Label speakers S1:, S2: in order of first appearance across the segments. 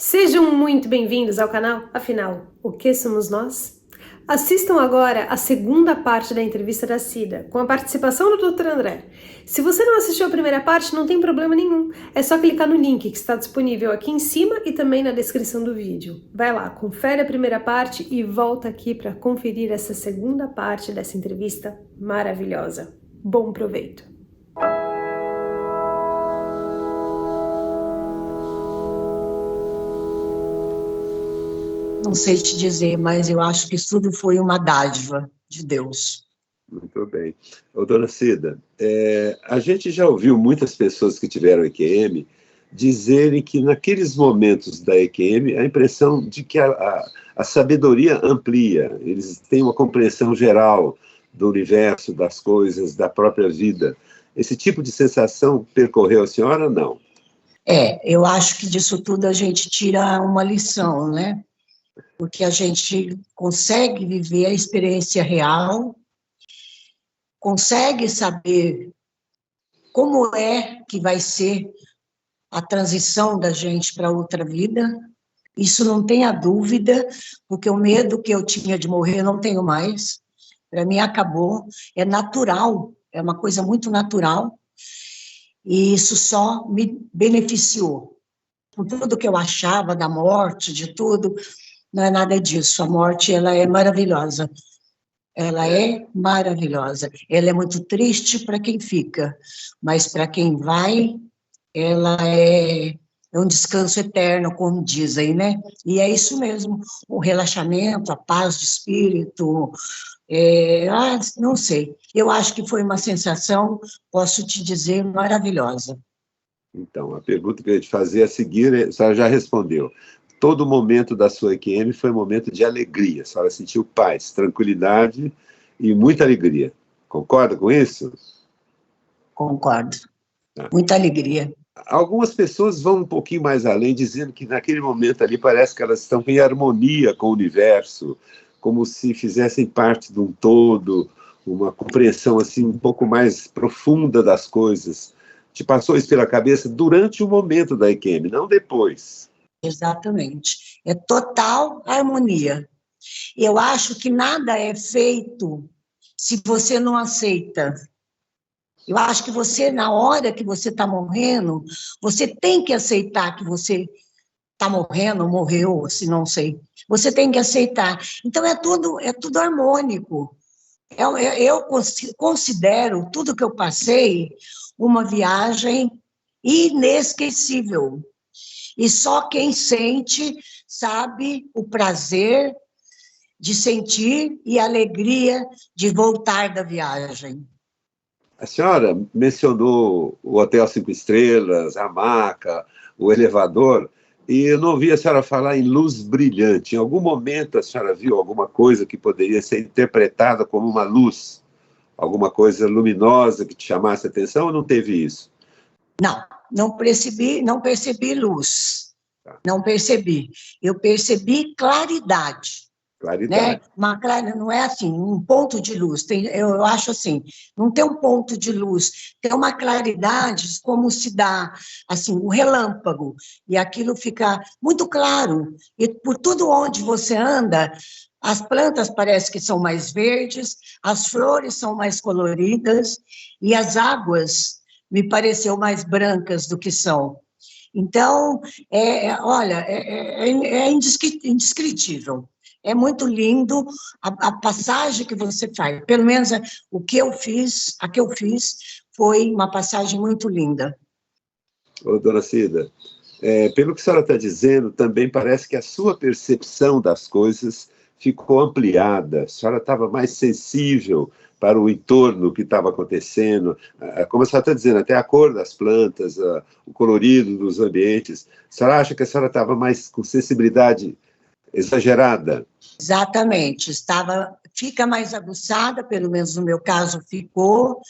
S1: Sejam muito bem-vindos ao canal. Afinal, o que somos nós? Assistam agora a segunda parte da entrevista da Cida, com a participação do Dr. André. Se você não assistiu a primeira parte, não tem problema nenhum. É só clicar no link que está disponível aqui em cima e também na descrição do vídeo. Vai lá, confere a primeira parte e volta aqui para conferir essa segunda parte dessa entrevista maravilhosa. Bom proveito!
S2: Não sei te dizer, mas eu acho que isso tudo foi uma dádiva de Deus.
S3: Muito bem. Ô, dona Cida, a gente já ouviu muitas pessoas que tiveram EQM dizerem que naqueles momentos da EQM a impressão de que a sabedoria amplia, eles têm uma compreensão geral do universo, das coisas, da própria vida. Esse tipo de sensação percorreu a senhora ou não?
S2: Eu acho que disso tudo a gente tira uma lição, né? Porque a gente consegue viver a experiência real, consegue saber como é que vai ser a transição da gente para outra vida. Isso não tenha dúvida, porque o medo que eu tinha de morrer eu não tenho mais. Para mim acabou, é natural, é uma coisa muito natural, e isso só me beneficiou. Por tudo que eu achava da morte, de tudo, não é nada disso. A morte, ela é maravilhosa. Ela é maravilhosa. Ela é muito triste para quem fica, mas para quem vai, ela é um descanso eterno, como dizem, né? E é isso mesmo, o relaxamento, a paz de espírito, não sei. Eu acho que foi uma sensação, posso te dizer, maravilhosa.
S3: Então, a pergunta que eu ia te fazer a seguir, a senhora já respondeu. Todo momento da sua EQM foi um momento de alegria. A senhora sentiu paz, tranquilidade e muita alegria. Concorda com isso?
S2: Concordo. Muita alegria.
S3: Algumas pessoas vão um pouquinho mais além, dizendo que naquele momento ali parece que elas estão em harmonia com o universo, como se fizessem parte de um todo, uma compreensão assim um pouco mais profunda das coisas. Te passou isso pela cabeça durante o momento da EQM, não depois?
S2: Exatamente. É total harmonia. Eu acho que nada é feito se você não aceita. Eu acho que você, na hora que você está morrendo, você tem que aceitar que você está morrendo, morreu, se não sei. Você tem que aceitar. Então, é tudo harmônico. Eu considero tudo que eu passei uma viagem inesquecível. E só quem sente sabe o prazer de sentir e a alegria de voltar da viagem.
S3: A senhora mencionou o Hotel 5 Estrelas, a maca, o elevador, e eu não ouvi a senhora falar em luz brilhante. Em algum momento a senhora viu alguma coisa que poderia ser interpretada como uma luz? Alguma coisa luminosa que te chamasse a atenção ou não teve isso?
S2: Não percebi luz. Não percebi. Eu percebi claridade.
S3: Claridade.
S2: Né? Não é assim, um ponto de luz. Eu acho assim, não tem um ponto de luz, tem uma claridade, como se dá assim, um relâmpago, e aquilo fica muito claro. E por tudo onde você anda, as plantas parecem que são mais verdes, as flores são mais coloridas, e as águas me pareceu mais brancas do que são. Então, olha, é indescritível. É muito lindo a passagem que você faz. Pelo menos a que eu fiz foi uma passagem muito linda.
S3: Ô, dona Cida, pelo que a senhora está dizendo, também parece que a sua percepção das coisas ficou ampliada. A senhora estava mais sensível para o entorno que estava acontecendo. Como a senhora está dizendo, até a cor das plantas, o colorido dos ambientes. A senhora acha que a senhora estava mais com sensibilidade exagerada?
S2: Exatamente. Fica mais aguçada, pelo menos no meu caso ficou.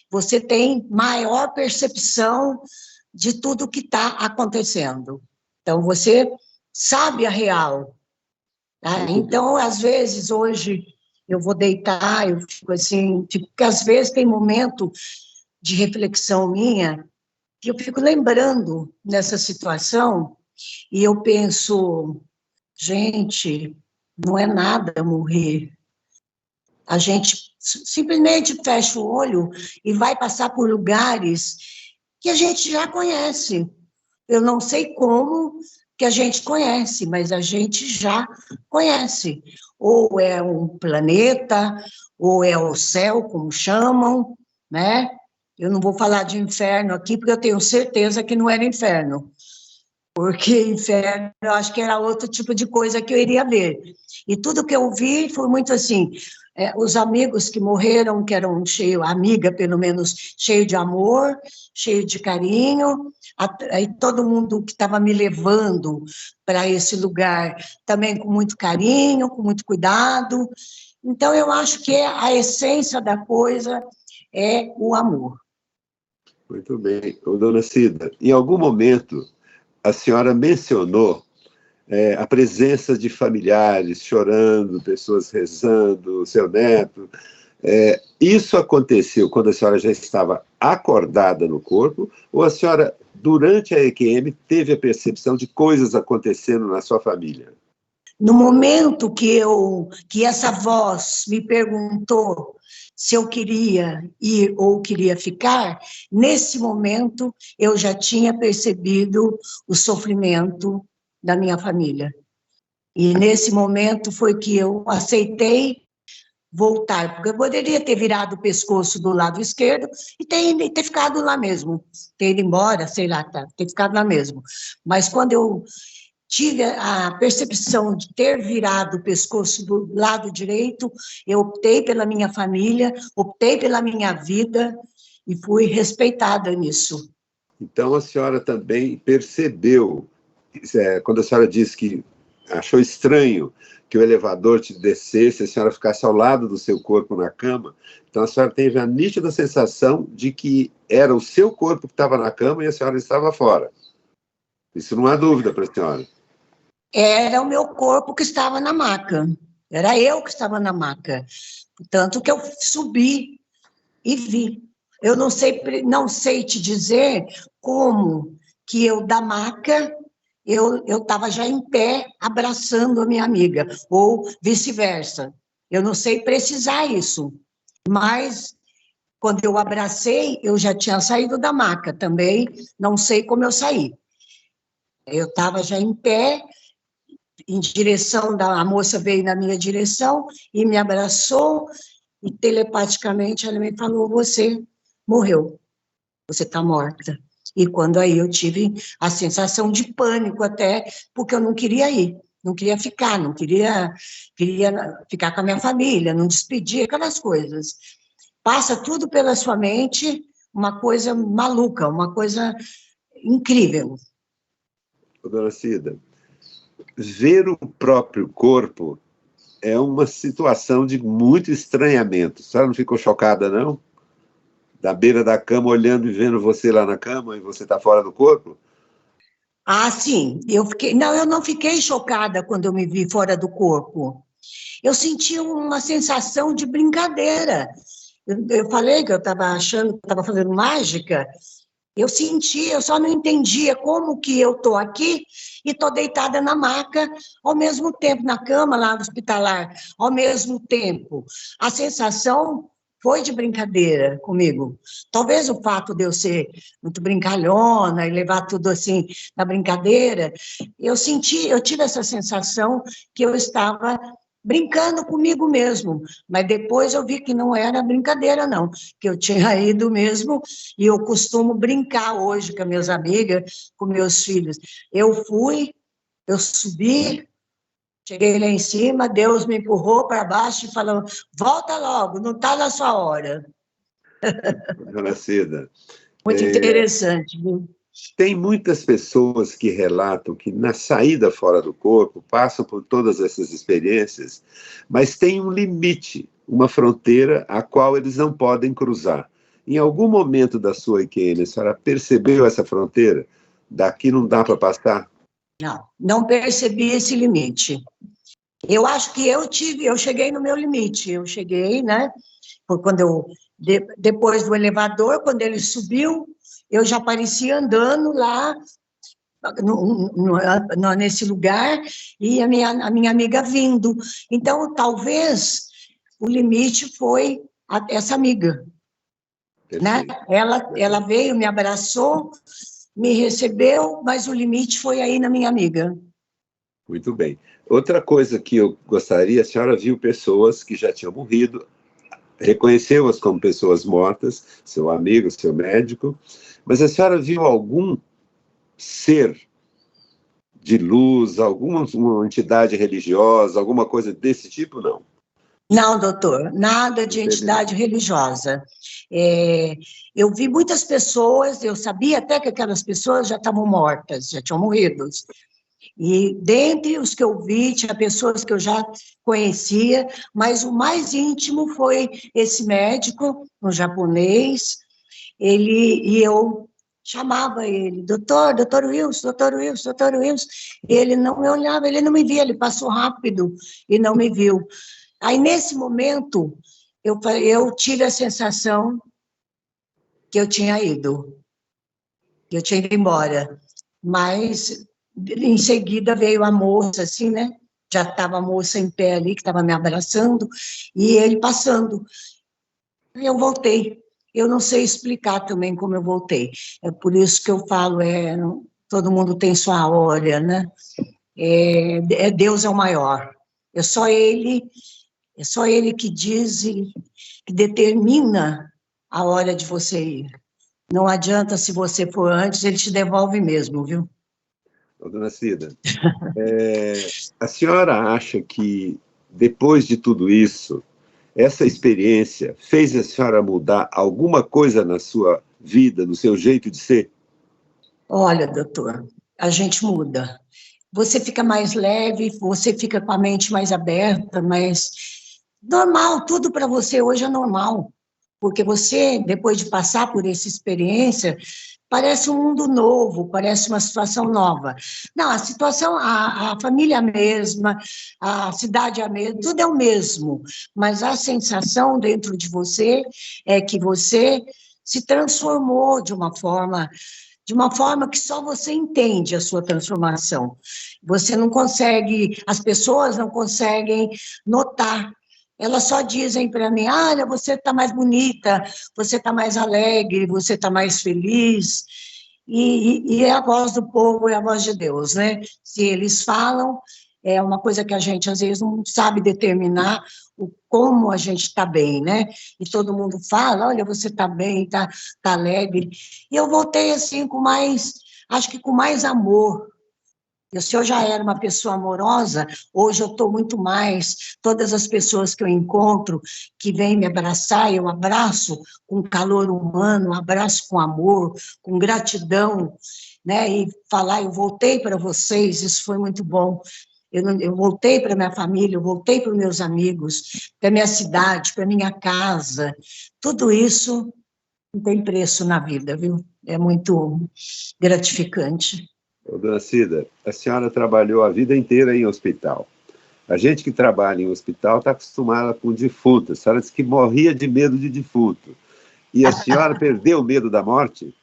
S2: Você tem maior percepção de tudo que está acontecendo. Então, você sabe a real. Tá? Então, às vezes, hoje, eu vou deitar, eu fico assim, porque às vezes tem momento de reflexão minha que eu fico lembrando nessa situação E eu penso, gente, não é nada morrer. A gente simplesmente fecha o olho e vai passar por lugares que a gente já conhece. Eu não sei como que a gente conhece, mas a gente já conhece. Ou é um planeta, ou é o céu, como chamam, né? Eu não vou falar de inferno aqui, porque eu tenho certeza que não era inferno. Porque inferno, eu acho que era outro tipo de coisa que eu iria ver. E tudo que eu vi foi muito assim, os amigos que morreram, que eram cheio, amiga pelo menos, cheio de amor, cheio de carinho, aí todo mundo que estava me levando para esse lugar, também com muito carinho, com muito cuidado. Então, eu acho que a essência da coisa é o amor.
S3: Muito bem. Ô, dona Cida, em algum momento a senhora mencionou a presença de familiares chorando, pessoas rezando, seu neto. Isso aconteceu quando a senhora já estava acordada no corpo, ou a senhora, durante a EQM, teve a percepção de coisas acontecendo na sua família?
S2: No momento que essa voz me perguntou se eu queria ir ou queria ficar, nesse momento eu já tinha percebido o sofrimento da minha família. E nesse momento foi que eu aceitei voltar, porque eu poderia ter virado o pescoço do lado esquerdo e ter ficado lá mesmo, ter ido embora, sei lá, ter ficado lá mesmo. Mas quando eu tive a percepção de ter virado o pescoço do lado direito, eu optei pela minha família, optei pela minha vida e fui respeitada nisso.
S3: Então a senhora também percebeu, quando a senhora disse que achou estranho que o elevador te descesse, a senhora ficasse ao lado do seu corpo na cama, então a senhora teve a nítida sensação de que era o seu corpo que estava na cama e a senhora estava fora. Isso não há dúvida para a senhora.
S2: Era o meu corpo que estava na maca, era eu que estava na maca, tanto que eu subi e vi. Eu não sei te dizer como que eu, da maca, eu estava já em pé, abraçando a minha amiga, ou vice-versa. Eu não sei precisar isso, mas quando eu abracei, eu já tinha saído da maca também, não sei como eu saí. Eu estava já em pé, em direção a moça veio na minha direção e me abraçou, e telepaticamente ela me falou, você morreu, você está morta. E quando aí eu tive a sensação de pânico até, porque eu não queria ir, não queria ficar, queria ficar com a minha família, não despedir, aquelas coisas. Passa tudo pela sua mente, uma coisa maluca, uma coisa incrível.
S3: Dona Cida, ver o próprio corpo é uma situação de muito estranhamento. A senhora não ficou chocada, não? Da beira da cama, olhando e vendo você lá na cama e você está fora do corpo?
S2: Ah, sim, eu não fiquei chocada quando eu me vi fora do corpo. Eu senti uma sensação de brincadeira. Eu falei que eu estava achando que estava fazendo mágica. Eu senti, eu só não entendia como que eu estou aqui e estou deitada na maca, ao mesmo tempo, na cama lá do hospitalar, ao mesmo tempo. A sensação foi de brincadeira comigo. Talvez o fato de eu ser muito brincalhona e levar tudo assim na brincadeira, eu tive essa sensação que eu estava brincando comigo mesmo, mas depois eu vi que não era brincadeira, não, que eu tinha ido mesmo, e eu costumo brincar hoje com as minhas amigas, com meus filhos. Eu fui, eu subi, cheguei lá em cima, Deus me empurrou para baixo e falou, volta logo, não está na sua hora.
S3: Dona Cida,
S2: Muito interessante, viu?
S3: tem muitas pessoas que relatam que na saída fora do corpo passam por todas essas experiências, mas tem um limite, uma fronteira a qual eles não podem cruzar. Em algum momento da sua IQN, a senhora percebeu essa fronteira? Daqui não dá para passar?
S2: Não percebi esse limite. Eu acho que eu cheguei no meu limite, eu cheguei, né? Foi quando depois do elevador, quando ele subiu, eu já aparecia andando lá, nesse lugar, e a minha amiga vindo. Então, talvez o limite foi essa amiga, né? Ela veio, me abraçou, me recebeu, mas o limite foi aí na minha amiga.
S3: Muito bem. Outra coisa que eu gostaria, a senhora viu pessoas que já tinham morrido, reconheceu-as como pessoas mortas, seu amigo, seu médico, mas a senhora viu algum ser de luz, alguma uma entidade religiosa, alguma coisa desse tipo, não?
S2: Não, doutor, nada de entidade religiosa. Eu vi muitas pessoas, eu sabia até que aquelas pessoas já estavam mortas, já tinham morrido. E dentre os que eu vi, tinha pessoas que eu já conhecia, mas o mais íntimo foi esse médico, um japonês, e eu chamava ele, doutor Wilson, doutor Wilson, doutor Wilson, e ele não me olhava, ele não me via, ele passou rápido e não me viu. Aí, nesse momento, eu tive a sensação que eu tinha ido embora, mas em seguida veio a moça, assim, né? Já estava a moça em pé ali, que estava me abraçando, e ele passando. Eu voltei. Eu não sei explicar também como eu voltei. É por isso que eu falo, todo mundo tem sua hora, né? Deus é o maior. É só Ele que diz e que determina a hora de você ir. Não adianta, se você for antes, ele te devolve mesmo, viu?
S3: Ô, dona Cida, a senhora acha que, depois de tudo isso, essa experiência fez a senhora mudar alguma coisa na sua vida, no seu jeito de ser?
S2: Olha, doutor, a gente muda. Você fica mais leve, você fica com a mente mais aberta, mais normal, tudo para você hoje é normal. Porque você, depois de passar por essa experiência, parece um mundo novo, parece uma situação nova. Não, a situação, a família é a mesma, a cidade é a mesma, tudo é o mesmo, mas a sensação dentro de você é que você se transformou de uma forma que só você entende a sua transformação. Você não consegue, as pessoas não conseguem notar. Elas só dizem para mim, olha, você está mais bonita, você está mais alegre, você está mais feliz. E é a voz do povo, é a voz de Deus, né? Se eles falam, é uma coisa que a gente, às vezes, não sabe determinar como a gente está bem, né? E todo mundo fala, olha, você está bem, tá alegre. E eu voltei, assim, acho que com mais amor. Se eu já era uma pessoa amorosa, hoje eu estou muito mais. Todas as pessoas que eu encontro, que vêm me abraçar, eu abraço com calor humano, abraço com amor, com gratidão, né? E falar, eu voltei para vocês, isso foi muito bom. Eu voltei para minha família, eu voltei para os meus amigos, para minha cidade, para minha casa. Tudo isso não tem preço na vida, viu? É muito gratificante.
S3: Ô, dona Cida, a senhora trabalhou a vida inteira em hospital. A gente que trabalha em hospital está acostumada com defunto. A senhora disse que morria de medo de defunto. E a senhora perdeu o medo da morte?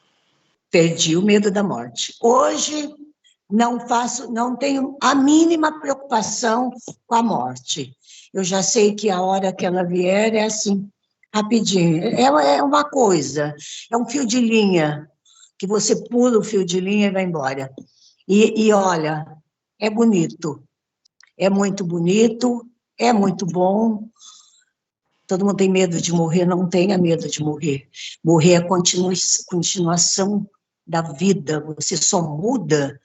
S2: Perdi o medo da morte. Hoje não tenho a mínima preocupação com a morte. Eu já sei que a hora que ela vier é assim, rapidinho. É uma coisa, é um fio de linha, que você pula o fio de linha e vai embora. E olha, é bonito, é muito bonito, é muito bom. Todo mundo tem medo de morrer, não tenha medo de morrer. Morrer é a continuação da vida, você só muda,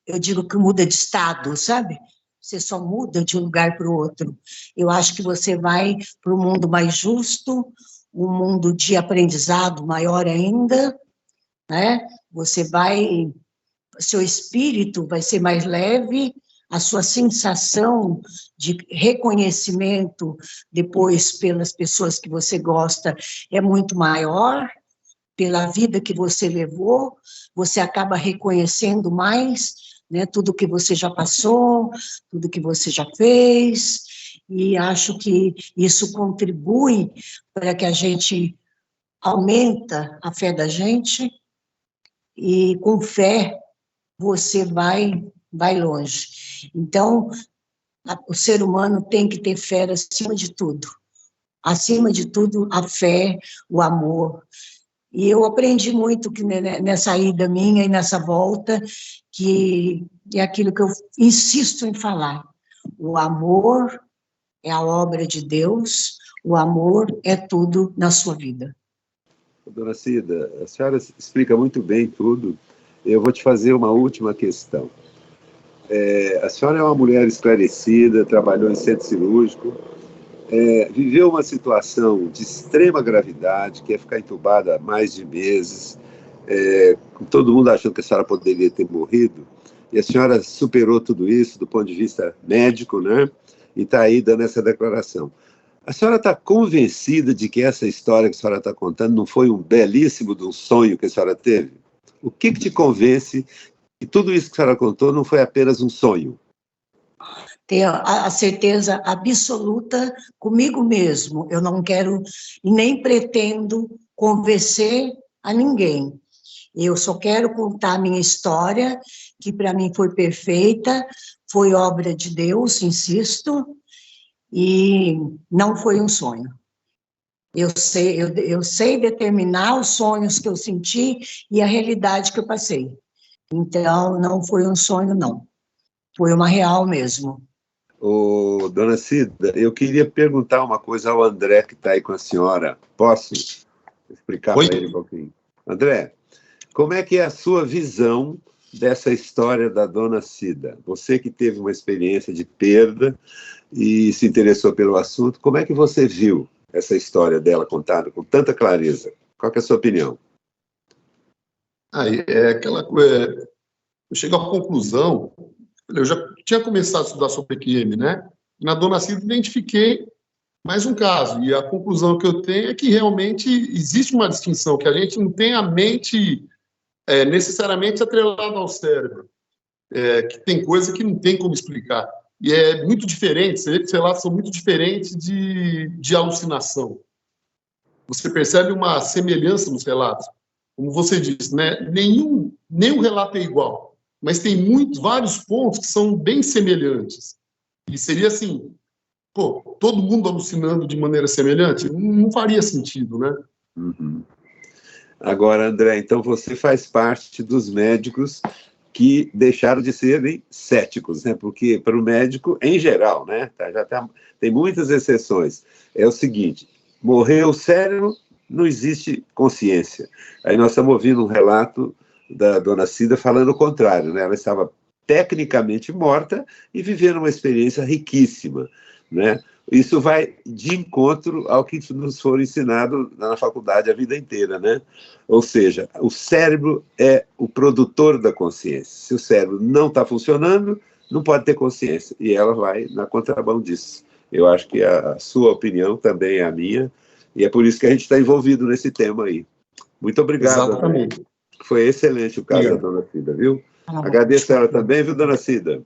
S2: eu digo que muda de estado, sabe? Você só muda de um lugar para o outro. Eu acho que você vai para um mundo mais justo, um mundo de aprendizado maior ainda, né? Seu espírito vai ser mais leve, a sua sensação de reconhecimento depois pelas pessoas que você gosta é muito maior, pela vida que você levou, você acaba reconhecendo mais, né, tudo que você já passou, tudo que você já fez, e acho que isso contribui para que a gente aumenta a fé da gente, e com fé você vai longe. Então, o ser humano tem que ter fé acima de tudo. Acima de tudo, a fé, o amor. E eu aprendi muito nessa ida minha e nessa volta, que é aquilo que eu insisto em falar. O amor é a obra de Deus, o amor é tudo na sua vida.
S3: Dona Cida, a senhora explica muito bem tudo. Eu vou te fazer uma última questão. A senhora é uma mulher esclarecida, trabalhou em centro cirúrgico, viveu uma situação de extrema gravidade, que é ficar entubada há mais de meses, com todo mundo achando que a senhora poderia ter morrido, e a senhora superou tudo isso do ponto de vista médico, né? E está aí dando essa declaração. A senhora está convencida de que essa história que a senhora está contando não foi um belíssimo de um sonho que a senhora teve? O que te convence que tudo isso que a senhora contou não foi apenas um sonho?
S2: Tenho a certeza absoluta comigo mesmo. Eu não quero e nem pretendo convencer a ninguém. Eu só quero contar a minha história, que para mim foi perfeita, foi obra de Deus, insisto, e não foi um sonho. Eu sei determinar os sonhos que eu senti e a realidade que eu passei. Então, não foi um sonho, não. Foi uma real mesmo.
S3: Dona Cida, eu queria perguntar uma coisa ao André, que está aí com a senhora. Posso explicar para ele um pouquinho? André, como é que é a sua visão dessa história da Dona Cida? Você que teve uma experiência de perda e se interessou pelo assunto, como é que você viu essa história dela contada com tanta clareza? Qual que é a sua opinião?
S4: Aquela coisa. Eu chego à conclusão. Eu já tinha começado a estudar sobre EQM, né? E na Dona Cida identifiquei mais um caso. E a conclusão que eu tenho é que realmente existe uma distinção, que a gente não tem a mente necessariamente atrelada ao cérebro, que tem coisa que não tem como explicar. E é muito diferente, esses relatos são muito diferentes de alucinação. Você percebe uma semelhança nos relatos. Como você disse, né? Nenhum relato é igual. Mas tem vários pontos que são bem semelhantes. E seria assim, todo mundo alucinando de maneira semelhante? Não faria sentido, né?
S3: Uhum. Agora, André, então você faz parte dos médicos que deixaram de serem céticos, né? Porque para o médico, em geral, né? Tem muitas exceções. É o seguinte, morreu o cérebro, não existe consciência. Aí nós estamos ouvindo um relato da Dona Cida falando o contrário, né? Ela estava tecnicamente morta e vivendo uma experiência riquíssima, né? Isso vai de encontro ao que nos foi ensinado na faculdade a vida inteira, né? Ou seja, o cérebro é o produtor da consciência. Se o cérebro não está funcionando, não pode ter consciência. E ela vai na contramão disso. Eu acho que a sua opinião também é a minha, e é por isso que a gente está envolvido nesse tema aí. Muito obrigado.
S4: Exatamente.
S3: André. Foi excelente o caso da Dona Cida, viu? Agradeço a ela também, viu, Dona Cida?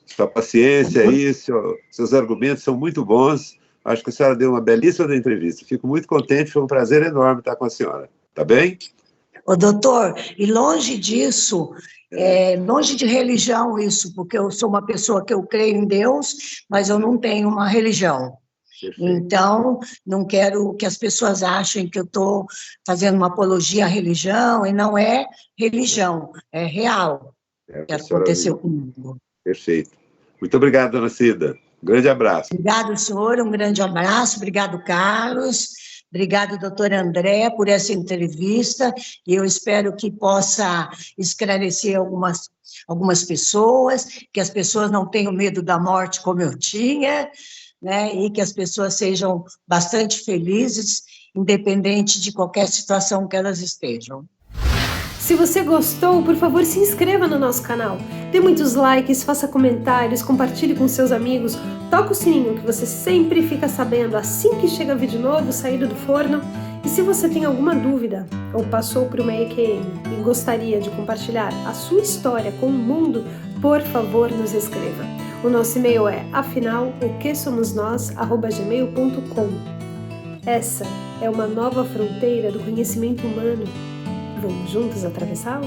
S3: Sua paciência aí, seus argumentos são muito bons. Acho que a senhora deu uma belíssima entrevista. Fico muito contente, foi um prazer enorme estar com a senhora. Tá bem?
S2: Doutor, e longe disso, longe de religião isso, porque eu sou uma pessoa que eu creio em Deus, mas eu não tenho uma religião. Perfeito. Então, não quero que as pessoas achem que eu estou fazendo uma apologia à religião, e não é religião, é real. Que aconteceu comigo.
S3: Perfeito. Muito obrigado, Dona Cida. Um grande abraço.
S2: Obrigado, senhor, um grande abraço. Obrigado, Carlos. Obrigado, doutor André, por essa entrevista. E eu espero que possa esclarecer algumas pessoas, que as pessoas não tenham medo da morte como eu tinha, né, e que as pessoas sejam bastante felizes, independente de qualquer situação que elas estejam.
S1: Se você gostou, por favor, se inscreva no nosso canal. Dê muitos likes, faça comentários, compartilhe com seus amigos, toca o sininho que você sempre fica sabendo assim que chega vídeo novo, saído do forno. E se você tem alguma dúvida ou passou por uma EQM e gostaria de compartilhar a sua história com o mundo, por favor, nos escreva. O nosso e-mail é afinal-o-que-somos-nós@gmail.com. Essa é uma nova fronteira do conhecimento humano. Vamos juntos atravessá-la?